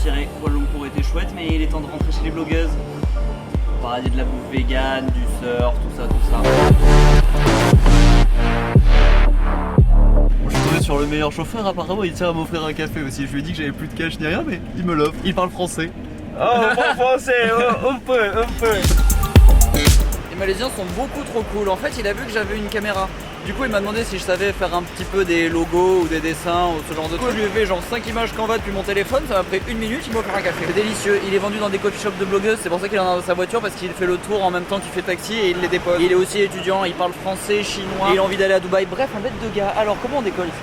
retiré. Kuala Lumpur était chouette, mais il est temps de rentrer chez les blogueuses. Paradis de la bouffe vegan, du surf, tout ça. Bon, je suis tombé sur le meilleur chauffeur, apparemment il tient à m'offrir un café aussi. Je lui ai dit que j'avais plus de cash ni rien, mais il me l'offre. Il parle français. Oh, bon français, un peu. Les Malaisiens sont beaucoup trop cool. En fait, il a vu que j'avais une caméra. Du coup, il m'a demandé si je savais faire un petit peu des logos ou des dessins ou ce genre de trucs. Je lui ai fait genre 5 images Canva depuis mon téléphone, ça m'a pris 1 minute, il m'a offert un café. C'est délicieux, il est vendu dans des coffee shops de blogueuses, c'est pour ça qu'il en a dans sa voiture parce qu'il fait le tour en même temps qu'il fait taxi et il les dépose. Il est aussi étudiant, il parle français, chinois, et il a envie d'aller à Dubaï. Bref, un bête de gars. Alors, comment on décolle ici?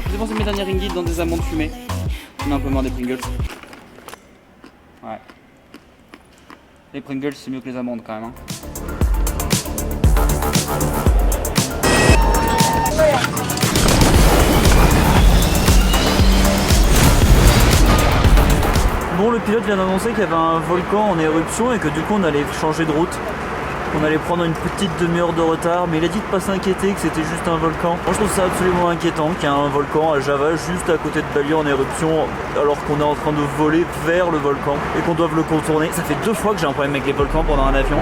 J'ai dépensé mes derniers ringgits dans des amandes fumées. On a un peu marre des Pringles. Ouais. Les Pringles c'est mieux que les amandes quand même. Bon, le pilote vient d'annoncer qu'il y avait un volcan en éruption et que du coup on allait changer de route. On allait prendre une petite demi-heure de retard, mais il a dit de pas s'inquiéter, que c'était juste un volcan. Moi je trouve ça absolument inquiétant qu'il y ait un volcan à Java juste à côté de Bali en éruption alors qu'on est en train de voler vers le volcan et qu'on doit le contourner. Ça fait 2 fois que j'ai un problème avec les volcans pendant un avion.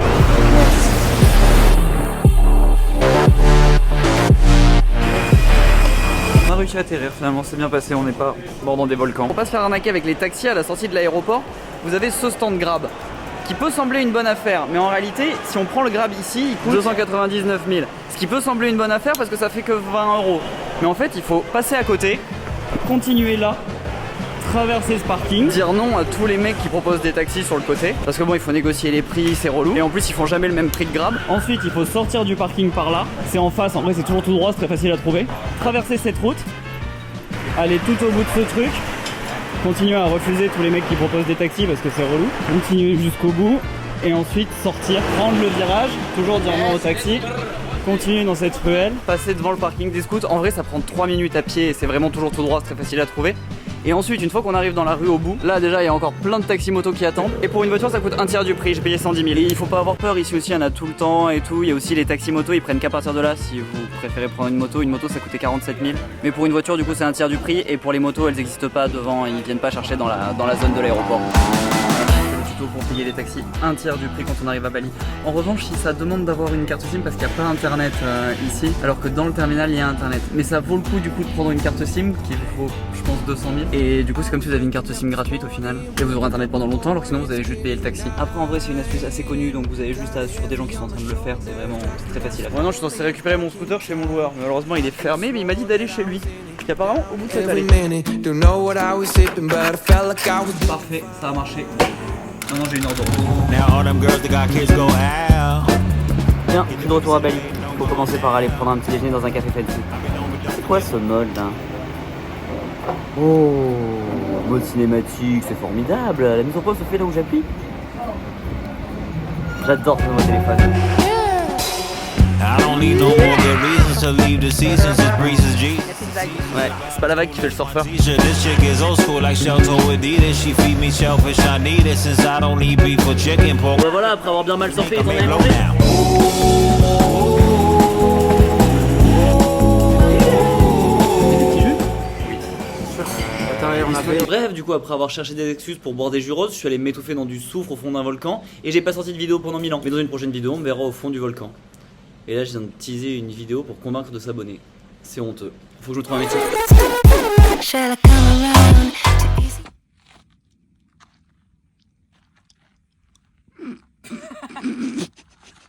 On a réussi à atterrir finalement, c'est bien passé, on n'est pas mort dans des volcans. Pour pas se faire arnaquer avec les taxis à la sortie de l'aéroport, vous avez ce stand Grab qui peut sembler une bonne affaire, mais en réalité, si on prend le Grab ici, il coûte 299 000. Ce qui peut sembler une bonne affaire parce que ça fait que 20 €. Mais en fait, il faut passer à côté, continuer là, traverser ce parking, dire non à tous les mecs qui proposent des taxis sur le côté, parce que bon, il faut négocier les prix, c'est relou. Et en plus, ils font jamais le même prix que Grab. Ensuite, il faut sortir du parking par là. C'est en face, en vrai, c'est toujours tout droit, c'est très facile à trouver. Traverser cette route, aller tout au bout de ce truc. Continuer à refuser tous les mecs qui proposent des taxis parce que c'est relou. Continuer jusqu'au bout et ensuite sortir, prendre le virage, toujours dire non au taxi. Continuer dans cette ruelle, passer devant le parking des scouts. En vrai, ça prend 3 minutes à pied et c'est vraiment toujours tout droit, c'est très facile à trouver. Et ensuite, une fois qu'on arrive dans la rue au bout, là déjà il y a encore plein de taxis-motos qui attendent. Et pour une voiture, ça coûte un tiers du prix. J'ai payé 110 000. Et il faut pas avoir peur, ici aussi il y en a tout le temps et tout. Il y a aussi les taxis-motos, ils prennent qu'à partir de là. Si vous préférez prendre une moto ça coûtait 47 000. Mais pour une voiture, du coup, c'est un tiers du prix. Et pour les motos, elles n'existent pas devant, ils viennent pas chercher dans la zone de l'aéroport. Pour payer les taxis, un tiers du prix quand on arrive à Bali. En revanche, si ça demande d'avoir une carte SIM parce qu'il n'y a pas internet ici, alors que dans le terminal il y a internet. Mais ça vaut le coup du coup de prendre une carte SIM qui vous faut, je pense, 200 000. Et du coup, c'est comme si vous avez une carte SIM gratuite au final. Et vous aurez internet pendant longtemps, alors que sinon vous allez juste payer le taxi. Après, en vrai, c'est une astuce assez connue, donc vous avez juste à suivre des gens qui sont en train de le faire. C'est vraiment très facile à faire. Maintenant, je suis censé récupérer mon scooter chez mon loueur, mais malheureusement, il est fermé. Mais il m'a dit d'aller chez lui, qui est apparemment au bout de cette allée. Parfait, ça a marché. Maintenant j'ai une heure de retour. Bien, je suis de retour à Bali. Faut commencer par aller prendre un petit déjeuner dans un café fancy. C'est quoi ce mode là? Oh, mode cinématique, c'est formidable. La mise en pause se fait là où j'appuie. J'adore ce mode téléphone. Ouais, c'est pas la vague qui fait le surfeur. Ouais, voilà, après avoir bien mal surfé, ils en avaient mangé. Bref, du coup, après avoir cherché des excuses pour boire des gyros, je suis allé m'étouffer dans du soufre au fond d'un volcan et j'ai pas sorti de vidéo pendant 1000 ans. Mais dans une prochaine vidéo, on me verra au fond du volcan. Et là, je viens de teaser une vidéo pour convaincre de s'abonner. C'est honteux. Faut que je vous trouve un métier.